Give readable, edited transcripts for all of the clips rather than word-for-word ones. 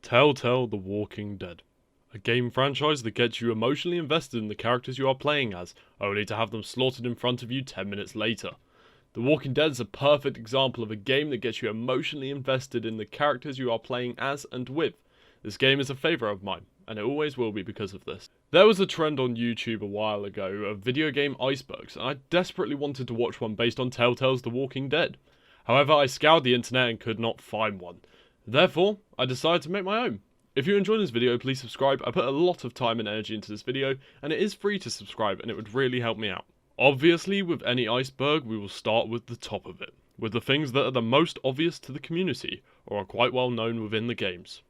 Telltale The Walking Dead. A game franchise that gets you emotionally invested in the characters you are playing as, only to have them slaughtered in front of you 10 minutes later. The Walking Dead is a perfect example of a game that gets you emotionally invested in the characters you are playing as and with. This game is a favourite of mine, and it always will be because of this. There was a trend on YouTube a while ago of video game icebergs, and I desperately wanted to watch one based on Telltale's The Walking Dead. However, I scoured the internet and could not find one. Therefore, I decided to make my own. If you enjoyed this video, please subscribe. I put a lot of time and energy into this video, and it is free to subscribe, and it would really help me out. Obviously, with any iceberg, we will start with the top of it, with the things that are the most obvious to the community, or are quite well known within the games.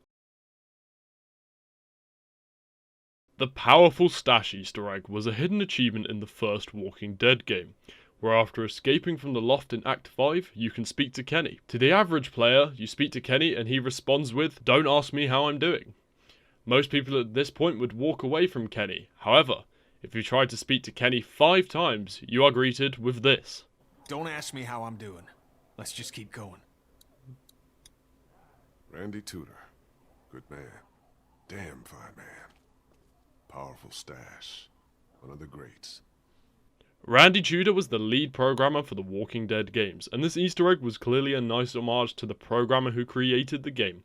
The powerful Stache Easter egg was a hidden achievement in the first Walking Dead game, where after escaping from the loft in Act 5, you can speak to Kenny. To the average player, you speak to Kenny and he responds with, "Don't ask me how I'm doing." Most people at this point would walk away from Kenny. However, if you try to speak to Kenny 5 times, you are greeted with this. "Don't ask me how I'm doing. Let's just keep going." Randy Tudor. Good man. Damn fine man. Powerful Stache. One of the greats. Randy Tudor was the lead programmer for the Walking Dead games, and this Easter egg was clearly a nice homage to the programmer who created the game.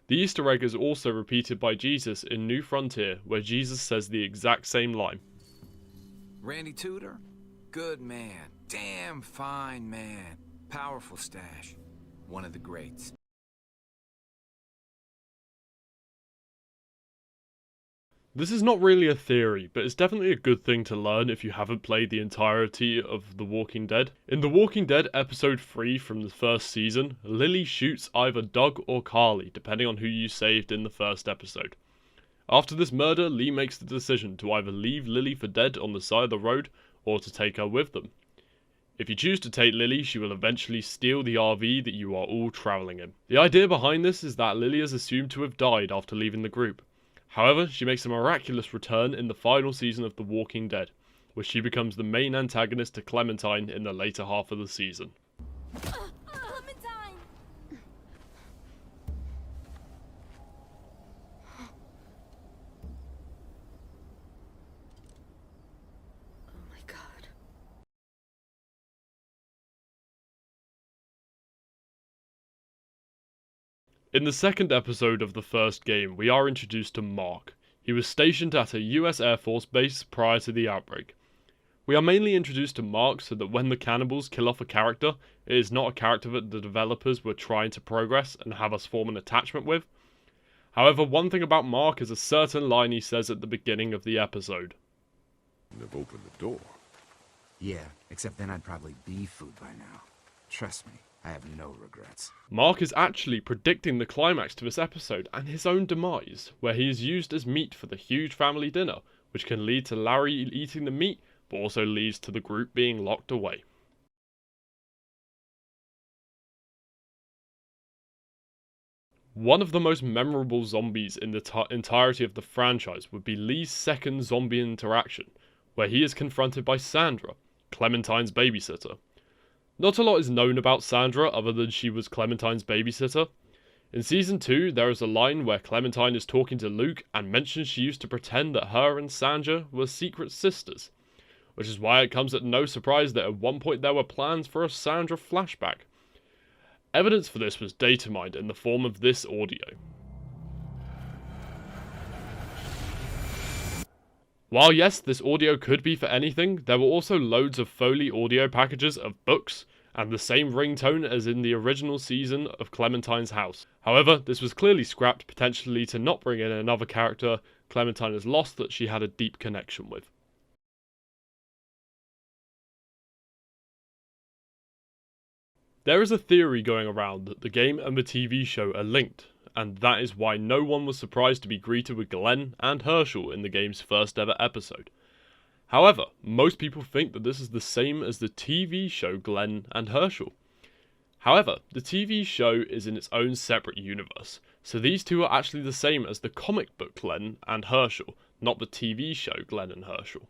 The Easter egg is also repeated by Jesus in New Frontier, where Jesus says the exact same line. Randy Tudor? Good man. Damn fine man. Powerful Stache. One of the greats. This is not really a theory, but it's definitely a good thing to learn if you haven't played the entirety of The Walking Dead. In The Walking Dead episode 3 from the first season, Lily shoots either Doug or Carly, depending on who you saved in the first episode. After this murder, Lee makes the decision to either leave Lily for dead on the side of the road, or to take her with them. If you choose to take Lily, she will eventually steal the RV that you are all travelling in. The idea behind this is that Lily is assumed to have died after leaving the group. However, she makes a miraculous return in the final season of The Walking Dead, where she becomes the main antagonist to Clementine in the later half of the season. Clementine! Oh my god. In the second episode of the first game, we are introduced to Mark. He was stationed at a US Air Force base prior to the outbreak. We are mainly introduced to Mark so that when the cannibals kill off a character, it is not a character that the developers were trying to progress and have us form an attachment with. However, one thing about Mark is a certain line he says at the beginning of the episode. They've opened the door. Yeah, except then I'd probably be food by now. Trust me, I have no regrets. Mark is actually predicting the climax to this episode and his own demise, where he is used as meat for the huge family dinner, which can lead to Larry eating the meat, but also leads to the group being locked away. One of the most memorable zombies in the entirety of the franchise would be Lee's second zombie interaction, where he is confronted by Sandra, Clementine's babysitter. Not a lot is known about Sandra other than she was Clementine's babysitter. In Season 2, there is a line where Clementine is talking to Luke and mentions she used to pretend that her and Sandra were secret sisters, which is why it comes at no surprise that at one point there were plans for a Sandra Flashback. Evidence for this was data mined in the form of this audio. While yes, this audio could be for anything, there were also loads of Foley audio packages of books, and the same ringtone as in the original season of Clementine's house. However, this was clearly scrapped, potentially to not bring in another character Clementine has lost that she had a deep connection with. There is a theory going around that the game and the TV show are linked, and that is why no one was surprised to be greeted with Glenn and Hershel in the game's first ever episode. However, most people think that this is the same as the TV show Glenn and Hershel. However, the TV show is in its own separate universe, so these two are actually the same as the comic book Glenn and Hershel, not the TV show Glenn and Hershel.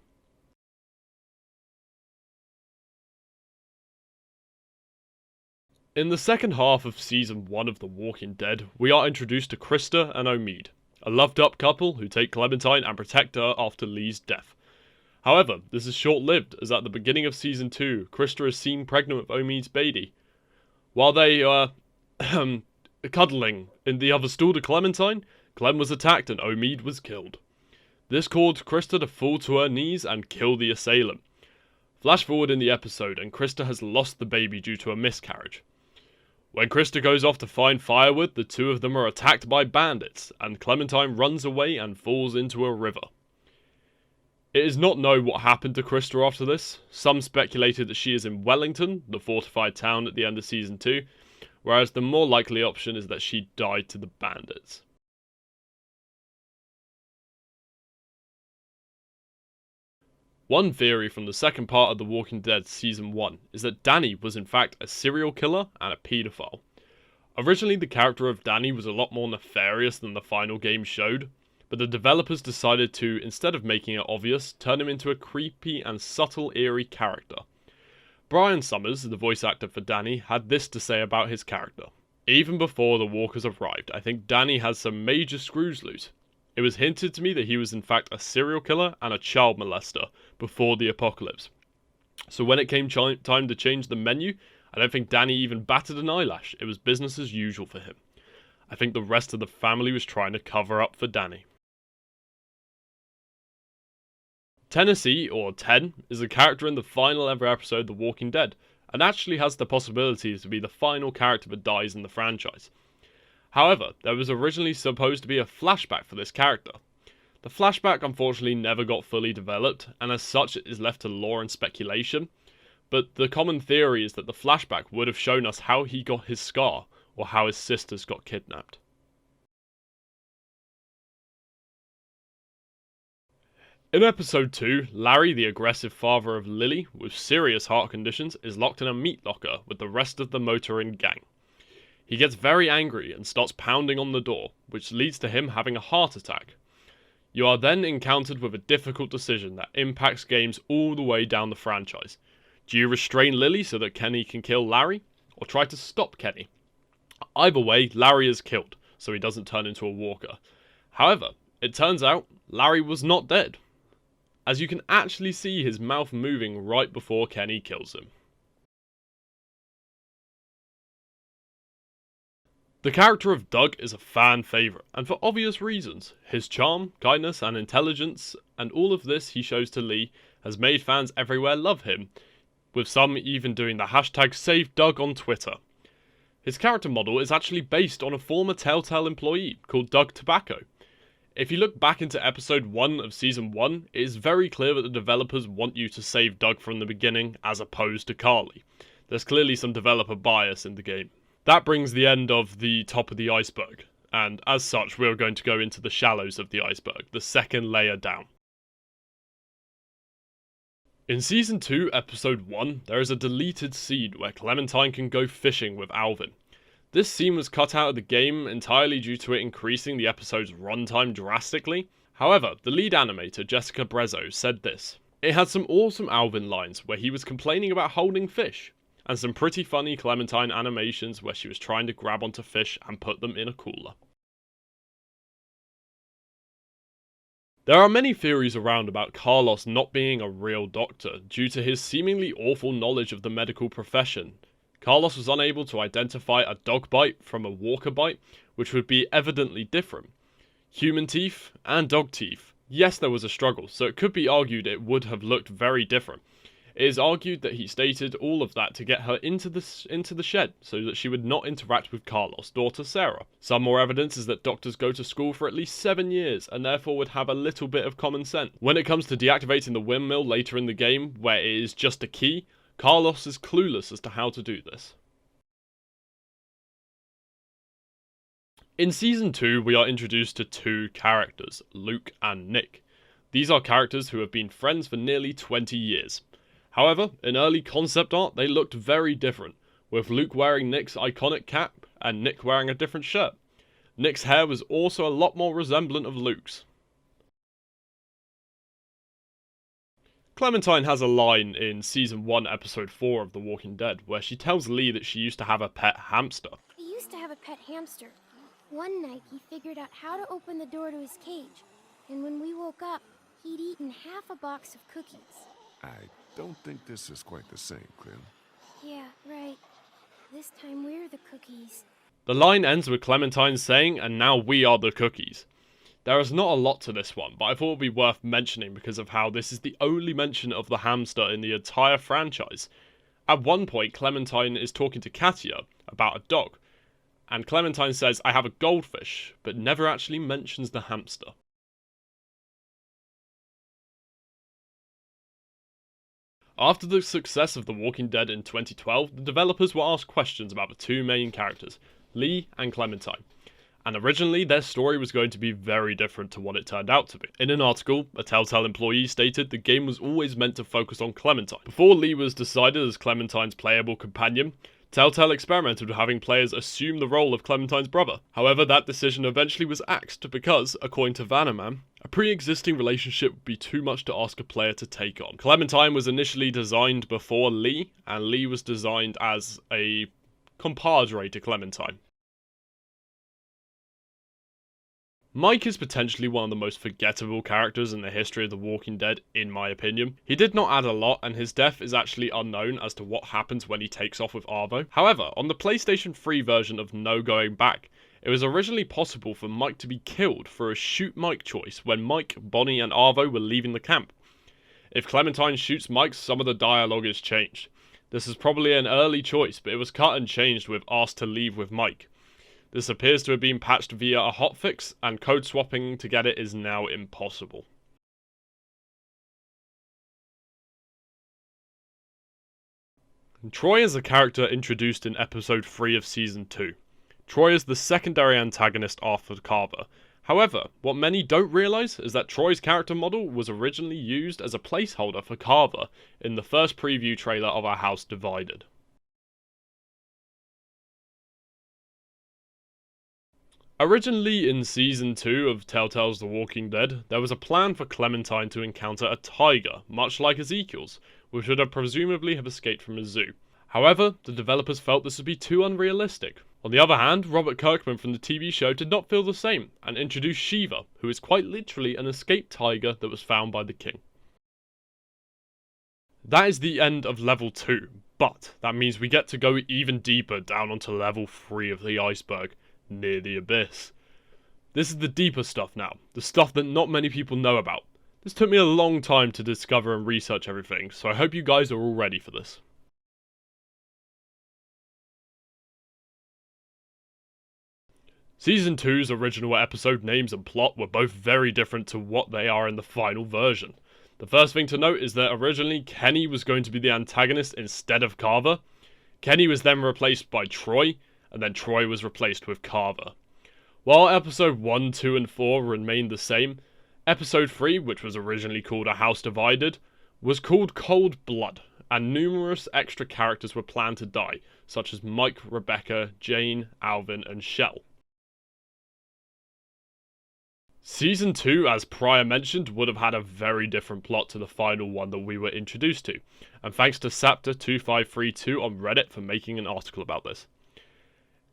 In the second half of Season 1 of The Walking Dead, we are introduced to Christa and Omid, a loved-up couple who take Clementine and protect her after Lee's death. However, this is short-lived, as at the beginning of Season 2, Christa is seen pregnant with Omid's baby. While they are cuddling in the other stall to Clementine, Clem was attacked and Omid was killed. This caused Christa to fall to her knees and kill the assailant. Flash forward in the episode and Christa has lost the baby due to a miscarriage. When Christa goes off to find firewood, the two of them are attacked by bandits, and Clementine runs away and falls into a river. It is not known what happened to Christa after this. Some speculated that she is in Wellington, the fortified town at the end of Season 2, whereas the more likely option is that she died to the bandits. One theory from the second part of The Walking Dead Season 1 is that Danny was in fact a serial killer and a paedophile. Originally the character of Danny was a lot more nefarious than the final game showed, but the developers decided to, instead of making it obvious, turn him into a creepy and subtle eerie character. Brian Summers, the voice actor for Danny, had this to say about his character. Even before the walkers arrived, I think Danny has some major screws loose. It was hinted to me that he was in fact a serial killer and a child molester before the apocalypse. So when it came time to change the menu, I don't think Danny even batted an eyelash. It was business as usual for him. I think the rest of the family was trying to cover up for Danny. Tennessee, or Tenn, is a character in the final ever episode of The Walking Dead, and actually has the possibility to be the final character that dies in the franchise. However, there was originally supposed to be a flashback for this character. The flashback unfortunately never got fully developed, and as such it is left to lore and speculation, but the common theory is that the flashback would have shown us how he got his scar, or how his sisters got kidnapped. In episode 2, Larry, the aggressive father of Lily, with serious heart conditions, is locked in a meat locker with the rest of the Motorin gang. He gets very angry and starts pounding on the door, which leads to him having a heart attack. You are then encountered with a difficult decision that impacts games all the way down the franchise. Do you restrain Lily so that Kenny can kill Larry, or try to stop Kenny? Either way, Larry is killed, so he doesn't turn into a walker. However, it turns out Larry was not dead, as you can actually see his mouth moving right before Kenny kills him. The character of Doug is a fan favourite, and for obvious reasons. His charm, kindness and intelligence, and all of this he shows to Lee, has made fans everywhere love him, with some even doing the hashtag #SaveDoug on Twitter. His character model is actually based on a former Telltale employee called Doug Tobacco. If you look back into episode 1 of Season 1, it is very clear that the developers want you to save Doug from the beginning as opposed to Carly. There's clearly some developer bias in the game. That brings the end of the top of the iceberg, and as such we're going to go into the shallows of the iceberg, the second layer down. In Season 2, Episode 1, there is a deleted scene where Clementine can go fishing with Alvin. This scene was cut out of the game entirely due to it increasing the episode's runtime drastically. However, the lead animator, Jessica Brezzo, said this: "It had some awesome Alvin lines where he was complaining about holding fish, and some pretty funny Clementine animations where she was trying to grab onto fish and put them in a cooler." There are many theories around about Carlos not being a real doctor due to his seemingly awful knowledge of the medical profession. Carlos was unable to identify a dog bite from a walker bite, which would be evidently different. Human teeth and dog teeth. Yes, there was a struggle, so it could be argued it would have looked very different. It is argued that he stated all of that to get her into the shed, so that she would not interact with Carlos' daughter Sarah. Some more evidence is that doctors go to school for at least 7 years, and therefore would have a little bit of common sense. When it comes to deactivating the windmill later in the game, where it is just a key, Carlos is clueless as to how to do this. In Season 2, we are introduced to two characters, Luke and Nick. These are characters who have been friends for nearly 20 years. However, in early concept art, they looked very different, with Luke wearing Nick's iconic cap and Nick wearing a different shirt. Nick's hair was also a lot more resemblant of Luke's. Clementine has a line in Season 1, Episode 4 of The Walking Dead, where she tells Lee that she used to have a pet hamster. He used to have a pet hamster. One night, he figured out how to open the door to his cage, and when we woke up, he'd eaten half a box of cookies. I don't think this is quite the same, Clem. Yeah, right. This time we're the cookies. The line ends with Clementine saying, "And now we are the cookies." There is not a lot to this one, but I thought it would be worth mentioning because of how this is the only mention of the hamster in the entire franchise. At one point, Clementine is talking to Katia about a dog, and Clementine says, "I have a goldfish," but never actually mentions the hamster. After the success of The Walking Dead in 2012, the developers were asked questions about the two main characters, Lee and Clementine. And originally, their story was going to be very different to what it turned out to be. In an article, a Telltale employee stated the game was always meant to focus on Clementine. Before Lee was decided as Clementine's playable companion, Telltale experimented with having players assume the role of Clementine's brother. However, that decision eventually was axed because, according to Vannerman, a pre-existing relationship would be too much to ask a player to take on. Clementine was initially designed before Lee, and Lee was designed as a compadre to Clementine. Mike is potentially one of the most forgettable characters in the history of The Walking Dead, in my opinion. He did not add a lot, and his death is actually unknown as to what happens when he takes off with Arvo. However, on the PlayStation 3 version of No Going Back, it was originally possible for Mike to be killed for a shoot Mike choice when Mike, Bonnie, and Arvo were leaving the camp. If Clementine shoots Mike, some of the dialogue is changed. This is probably an early choice, but it was cut and changed with asked to leave with Mike. This appears to have been patched via a hotfix, and code swapping to get it is now impossible. Troy is a character introduced in episode 3 of season 2. Troy is the secondary antagonist after Carver. However, what many don't realise is that Troy's character model was originally used as a placeholder for Carver in the first preview trailer of Our House Divided. Originally in Season 2 of Telltale's The Walking Dead, there was a plan for Clementine to encounter a tiger, much like Ezekiel's, which would have presumably have escaped from a zoo. However, the developers felt this would be too unrealistic. On the other hand, Robert Kirkman from the TV show did not feel the same, and introduced Shiva, who is quite literally an escaped tiger that was found by the king. That is the end of level 2, but that means we get to go even deeper down onto level 3 of the iceberg, near the abyss. This is the deeper stuff now, the stuff that not many people know about. This took me a long time to discover and research everything, so I hope you guys are all ready for this. Season 2's original episode names and plot were both very different to what they are in the final version. The first thing to note is that originally Kenny was going to be the antagonist instead of Carver. Kenny was then replaced by Troy, and then Troy was replaced with Carver. While episode 1, 2, and 4 remained the same, episode 3, which was originally called A House Divided, was called Cold Blood, and numerous extra characters were planned to die, such as Mike, Rebecca, Jane, Alvin, and Shell. Season 2, as prior mentioned, would have had a very different plot to the final one that we were introduced to, and thanks to Saptor2532 on Reddit for making an article about this.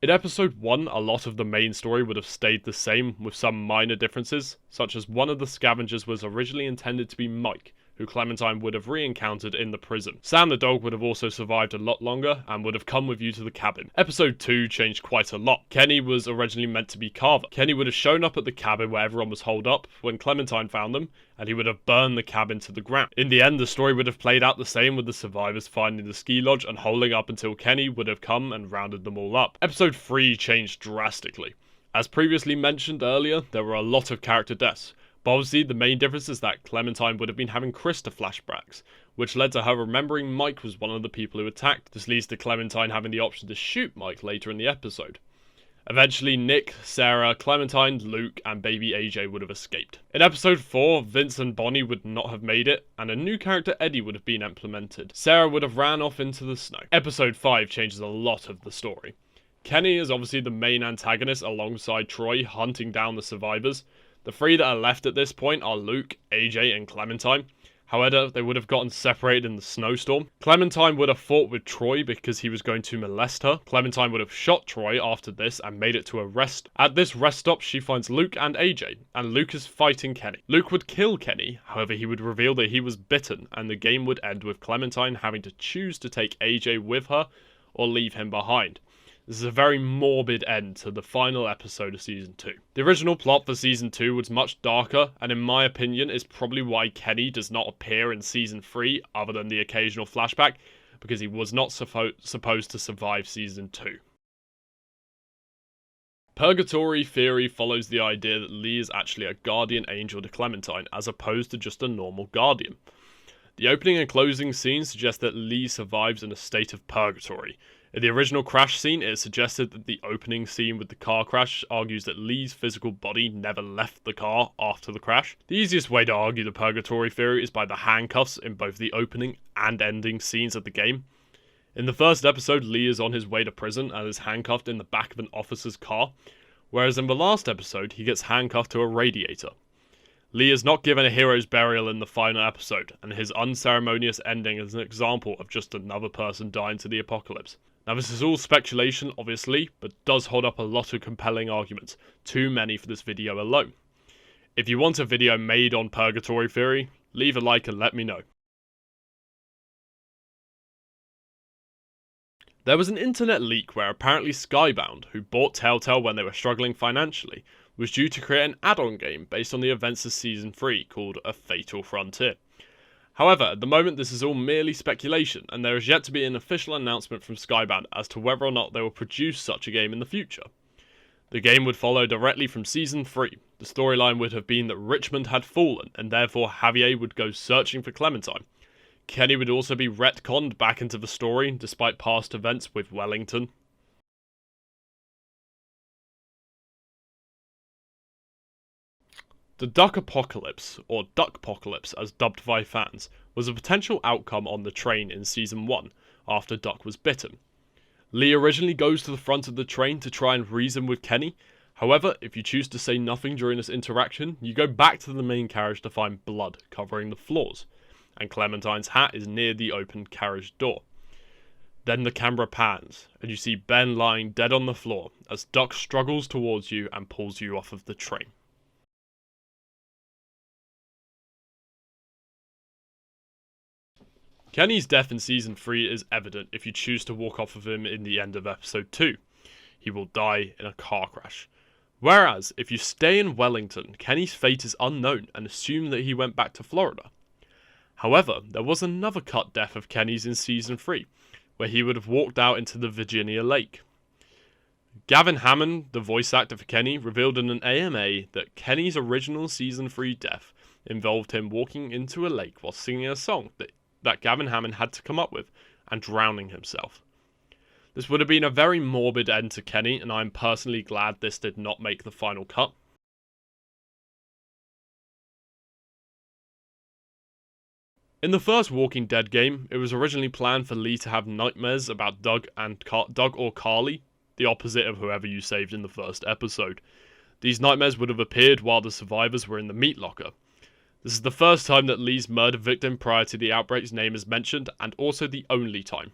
In episode 1, a lot of the main story would have stayed the same, with some minor differences, such as one of the scavengers was originally intended to be Mike, who Clementine would have re-encountered in the prison. Sam the dog would have also survived a lot longer, and would have come with you to the cabin. Episode 2 changed quite a lot. Kenny was originally meant to be Carver. Kenny would have shown up at the cabin where everyone was holed up when Clementine found them, and he would have burned the cabin to the ground. In the end, the story would have played out the same, with the survivors finding the ski lodge and holding up until Kenny would have come and rounded them all up. Episode 3 changed drastically. As previously mentioned earlier, there were a lot of character deaths. But obviously, the main difference is that Clementine would have been having Christa flashbacks, which led to her remembering Mike was one of the people who attacked. This leads to Clementine having the option to shoot Mike later in the episode. Eventually, Nick, Sarah, Clementine, Luke, and baby AJ would have escaped. In episode 4, Vince and Bonnie would not have made it, and a new character Eddie would have been implemented. Sarah would have ran off into the snow. Episode 5 changes a lot of the story. Kenny is obviously the main antagonist alongside Troy hunting down the survivors. The three that are left at this point are Luke, AJ, and Clementine. However, they would have gotten separated in the snowstorm. Clementine would have fought with Troy because he was going to molest her. Clementine would have shot Troy after this and made it to a rest. At this rest stop, she finds Luke and AJ, and Luke is fighting Kenny. Luke would kill Kenny, however he would reveal that he was bitten, and the game would end with Clementine having to choose to take AJ with her or leave him behind. This is a very morbid end to the final episode of Season 2. The original plot for Season 2 was much darker, and in my opinion is probably why Kenny does not appear in Season 3 other than the occasional flashback, because he was not supposed to survive Season 2. Purgatory theory follows the idea that Lee is actually a guardian angel to Clementine, as opposed to just a normal guardian. The opening and closing scenes suggest that Lee survives in a state of purgatory. In the original crash scene, it is suggested that the opening scene with the car crash argues that Lee's physical body never left the car after the crash. The easiest way to argue the purgatory theory is by the handcuffs in both the opening and ending scenes of the game. In the first episode, Lee is on his way to prison and is handcuffed in the back of an officer's car, whereas in the last episode, he gets handcuffed to a radiator. Lee is not given a hero's burial in the final episode, and his unceremonious ending is an example of just another person dying to the apocalypse. Now this is all speculation, obviously, but does hold up a lot of compelling arguments, too many for this video alone. If you want a video made on purgatory theory, leave a like and let me know. There was an internet leak where apparently Skybound, who bought Telltale when they were struggling financially, was due to create an add-on game based on the events of Season 3 called A Fatal Frontier. However, at the moment this is all merely speculation, and there is yet to be an official announcement from Skybound as to whether or not they will produce such a game in the future. The game would follow directly from Season 3. The storyline would have been that Richmond had fallen, and therefore Javier would go searching for Clementine. Kenny would also be retconned back into the story, despite past events with Wellington. The Duckpocalypse, or Duckpocalypse as dubbed by fans, was a potential outcome on the train in Season 1, after Duck was bitten. Lee originally goes to the front of the train to try and reason with Kenny. However, if you choose to say nothing during this interaction, you go back to the main carriage to find blood covering the floors, and Clementine's hat is near the open carriage door. Then the camera pans, and you see Ben lying dead on the floor as Duck struggles towards you and pulls you off of the train. Kenny's death in Season 3 is evident if you choose to walk off of him in the end of Episode 2. He will die in a car crash. Whereas, if you stay in Wellington, Kenny's fate is unknown and assume that he went back to Florida. However, there was another cut death of Kenny's in Season 3, where he would have walked out into the Virginia lake. Gavin Hammond, the voice actor for Kenny, revealed in an AMA that Kenny's original Season 3 death involved him walking into a lake while singing a song that Gavin Hammond had to come up with, and drowning himself. This would have been a very morbid end to Kenny, and I am personally glad this did not make the final cut. In the first Walking Dead game, it was originally planned for Lee to have nightmares about Doug or Carly, the opposite of whoever you saved in the first episode. These nightmares would have appeared while the survivors were in the meat locker. This is the first time that Lee's murder victim prior to the outbreak's name is mentioned, and also the only time.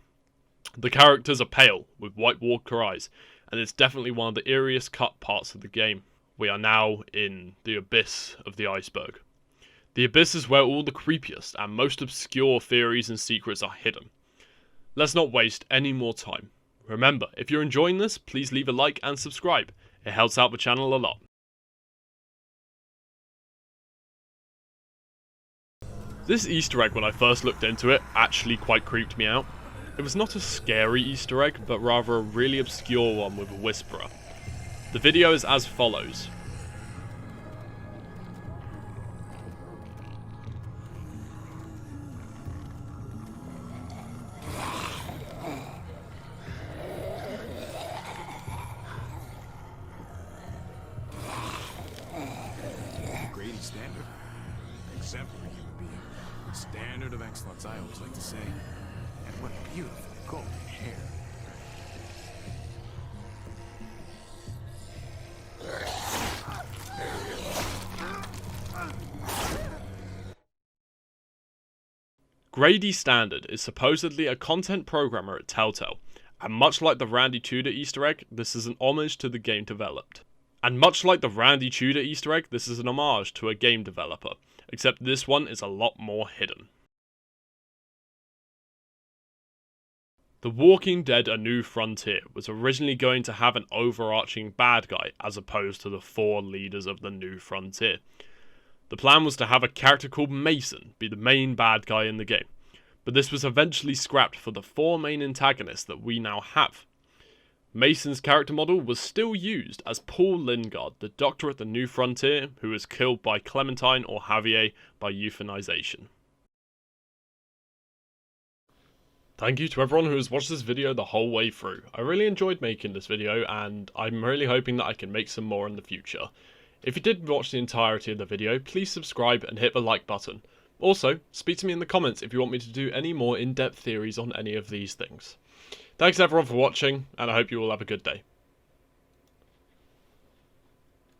The characters are pale, with white walker eyes, and it's definitely one of the eeriest cut parts of the game. We are now in the abyss of the iceberg. The abyss is where all the creepiest and most obscure theories and secrets are hidden. Let's not waste any more time. Remember, if you're enjoying this, please leave a like and subscribe. It helps out the channel a lot. This Easter egg, when I first looked into it, actually quite creeped me out. It was not a scary Easter egg, but rather a really obscure one with a whisperer. The video is as follows. Grady standard. Exemplary human being. Standard of excellence, I always like to say. And what beautiful golden hair. Grady Standard is supposedly a content programmer at Telltale, and much like the Randy Tudor Easter egg, this is an homage to the game developed. Except this one is a lot more hidden. The Walking Dead: A New Frontier was originally going to have an overarching bad guy as opposed to the 4 leaders of the New Frontier. The plan was to have a character called Mason be the main bad guy in the game, but this was eventually scrapped for the 4 main antagonists that we now have. Mason's character model was still used as Paul Lingard, the doctor at the New Frontier, who was killed by Clementine or Javier by euthanization. Thank you to everyone who has watched this video the whole way through. I really enjoyed making this video, and I'm really hoping that I can make some more in the future. If you did watch the entirety of the video, please subscribe and hit the like button. Also, speak to me in the comments if you want me to do any more in-depth theories on any of these things. Thanks everyone for watching, and I hope you all have a good day.